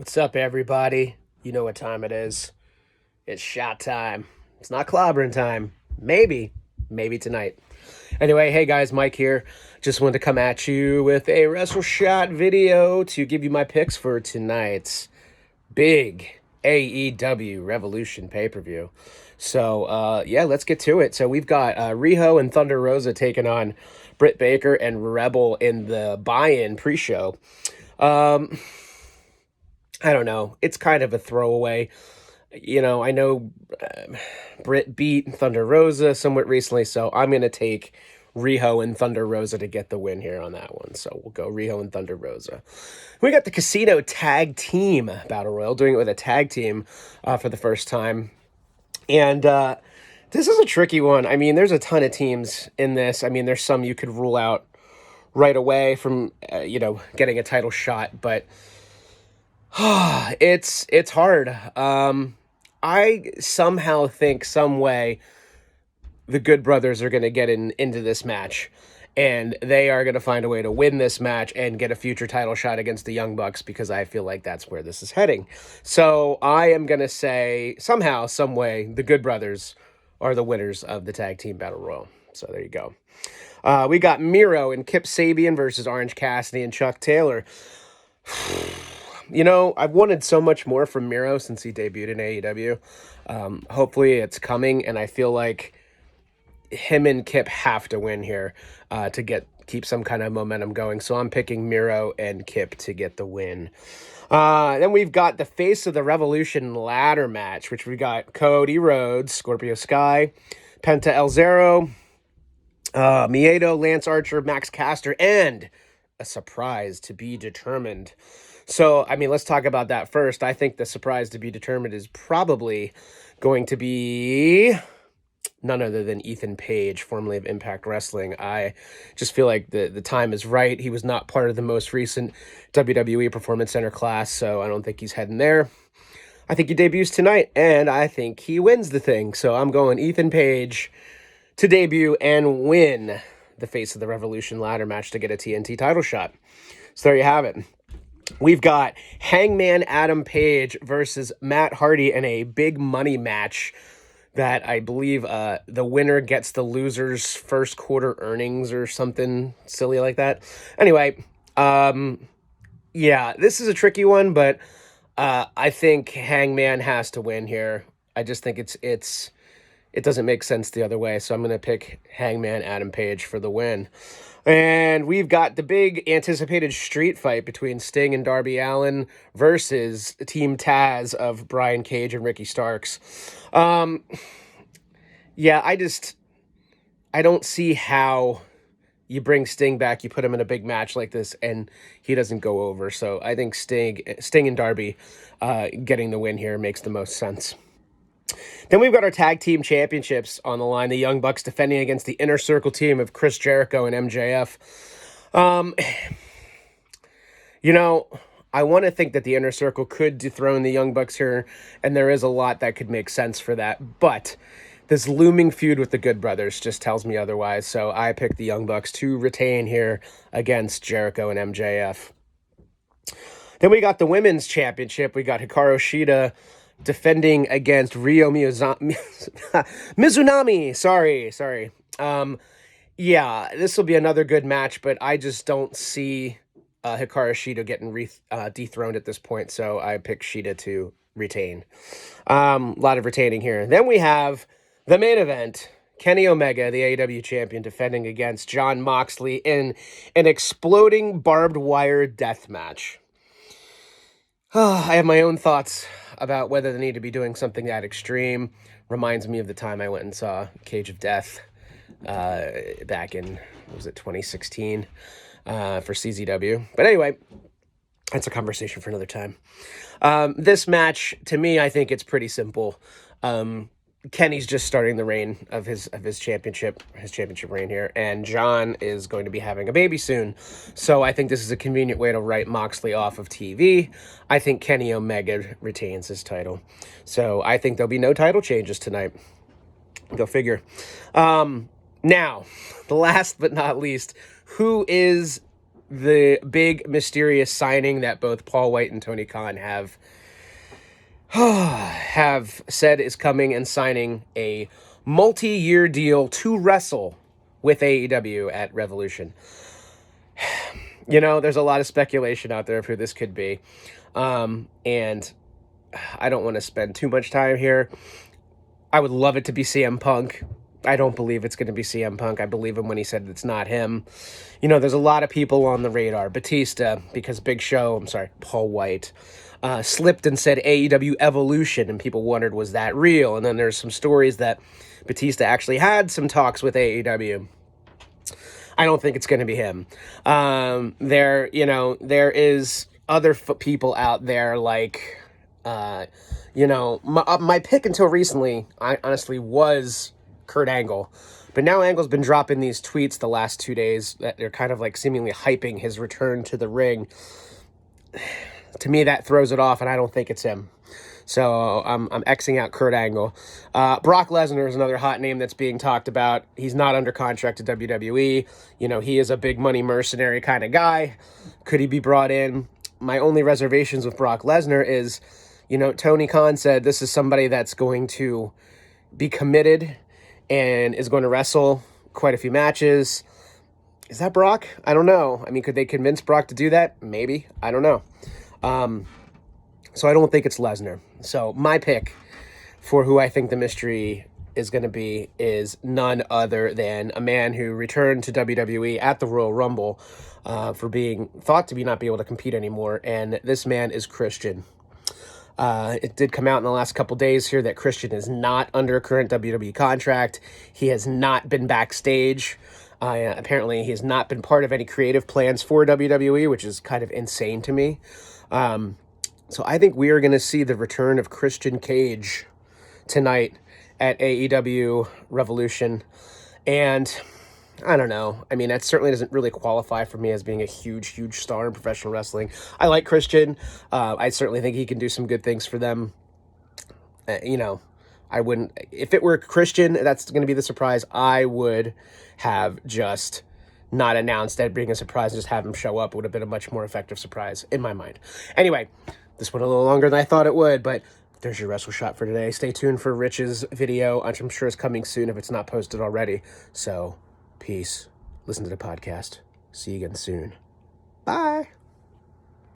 What's up, everybody? You know what time it is. It's shot time. It's not clobbering time. Maybe tonight. Anyway, hey guys, Mike here. Just wanted to come at you with a Wrestle Shot video to give you my picks for tonight's big AEW Revolution pay-per-view. So, yeah, let's get to it. So we've got Riho and Thunder Rosa taking on Britt Baker and Rebel in the buy-in pre-show. I don't know. It's kind of a throwaway. I know Britt beat Thunder Rosa somewhat recently, so I'm going to take Riho and Thunder Rosa to get the win here on that one. So we'll go Riho and Thunder Rosa. We got the Casino Tag Team Battle Royal, doing it with a tag team for the first time. And this is a tricky one. I mean, there's a ton of teams in this. I mean, there's some you could rule out right away from, getting a title shot, but it's hard. I somehow think some way the Good Brothers are going to get into this match, and they are going to find a way to win this match and get a future title shot against the Young Bucks, because I feel like that's where this is heading. So I am going to say somehow, some way, the Good Brothers are the winners of the Tag Team Battle Royal. So there you go. We got Miro and Kip Sabian versus Orange Cassidy and Chuck Taylor. I've wanted so much more from Miro since he debuted in AEW. Hopefully it's coming, and I feel like him and Kip have to win here to keep some kind of momentum going. So I'm picking Miro and Kip to get the win. Then we've got the Face of the Revolution ladder match, which we got Cody Rhodes, Scorpio Sky, Penta El Zero, Miedo, Lance Archer, Max Caster, and a surprise to be determined. So, I mean, let's talk about that first. I think the surprise to be determined is probably going to be none other than Ethan Page, formerly of Impact Wrestling. I just feel like the time is right. He was not part of the most recent WWE Performance Center class, so I don't think he's heading there. I think he debuts tonight, and I think he wins the thing. So I'm going Ethan Page to debut and win the Face of the Revolution ladder match to get a TNT title shot. So there you have it. We've got Hangman Adam Page versus Matt Hardy in a big money match that I believe the winner gets the loser's first quarter earnings or something silly like that. Anyway, yeah, this is a tricky one, but I think Hangman has to win here. I just think it doesn't make sense the other way, so I'm going to pick Hangman Adam Page for the win. And we've got the big anticipated street fight between Sting and Darby Allin versus Team Taz of Brian Cage and Ricky Starks. Yeah, I don't see how you bring Sting back, you put him in a big match like this, and he doesn't go over. So I think Sting and Darby getting the win here makes the most sense. Then we've got our tag team championships on the line. The Young Bucks defending against the Inner Circle team of Chris Jericho and MJF. I want to think that the Inner Circle could dethrone the Young Bucks here, and there is a lot that could make sense for that. But this looming feud with the Good Brothers just tells me otherwise. So I picked the Young Bucks to retain here against Jericho and MJF. Then we got the Women's Championship. We got Hikaru Shida defending against Ryo Mizunami. Sorry. Yeah, this will be another good match, but I just don't see Hikaru Shida getting dethroned at this point, so I pick Shida to retain. A lot of retaining here. Then we have the main event. Kenny Omega, the AEW champion, defending against Jon Moxley in an exploding barbed wire death match. I have my own thoughts about whether they need to be doing something that extreme. Reminds me of the time I went and saw Cage of Death back in, 2016 for CZW. But anyway, that's a conversation for another time. This match, to me, I think it's pretty simple. Kenny's just starting the reign of his championship reign here, and John is going to be having a baby soon. So I think this is a convenient way to write Moxley off of TV. I think Kenny Omega retains his title. So I think there'll be no title changes tonight. Go figure. Now, the last but not least, who is the big mysterious signing that both Paul White and Tony Khan have said is coming, and signing a multi-year deal to wrestle with AEW at Revolution. You know, there's a lot of speculation out there of who this could be. And I don't want to spend too much time here. I would love it to be CM Punk. I don't believe it's going to be CM Punk. I believe him when he said it's not him. You know, there's a lot of people on the radar. Batista, because Paul White slipped and said AEW Evolution, and people wondered, was that real? And then there's some stories that Batista actually had some talks with AEW. I don't think it's going to be him. There is other people out there like, my pick until recently, I honestly was Kurt Angle. But now Angle's been dropping these tweets the last 2 days that they're kind of like seemingly hyping his return to the ring. To me, that throws it off, and I don't think it's him. So I'm Xing out Kurt Angle. Brock Lesnar is another hot name that's being talked about. He's not under contract to WWE. You know, he is a big money mercenary kind of guy. Could he be brought in? My only reservations with Brock Lesnar is, Tony Khan said this is somebody that's going to be committed and is going to wrestle quite a few matches. Is that Brock? I don't know. I mean, could they convince Brock to do that? Maybe. I don't know. So I don't think it's Lesnar. So my pick for who I think the mystery is going to be is none other than a man who returned to WWE at the Royal Rumble for being thought to not be able to compete anymore. And this man is Christian. It did come out in the last couple days here that Christian is not under a current WWE contract. He has not been backstage. Apparently, he has not been part of any creative plans for WWE, which is kind of insane to me. So I think we are going to see the return of Christian Cage tonight at AEW Revolution. And I don't know. I mean, that certainly doesn't really qualify for me as being a huge, huge star in professional wrestling. I like Christian. I certainly think he can do some good things for them. I wouldn't, if it were Christian, that's going to be the surprise. I would have just not announced that being a surprise and just have him show up. It would have been a much more effective surprise in my mind. Anyway, this went a little longer than I thought it would, but there's your Wrestle Shot for today. Stay tuned for Rich's video, which I'm sure is coming soon if it's not posted already. So, peace. Listen to the podcast. See you again soon. Bye.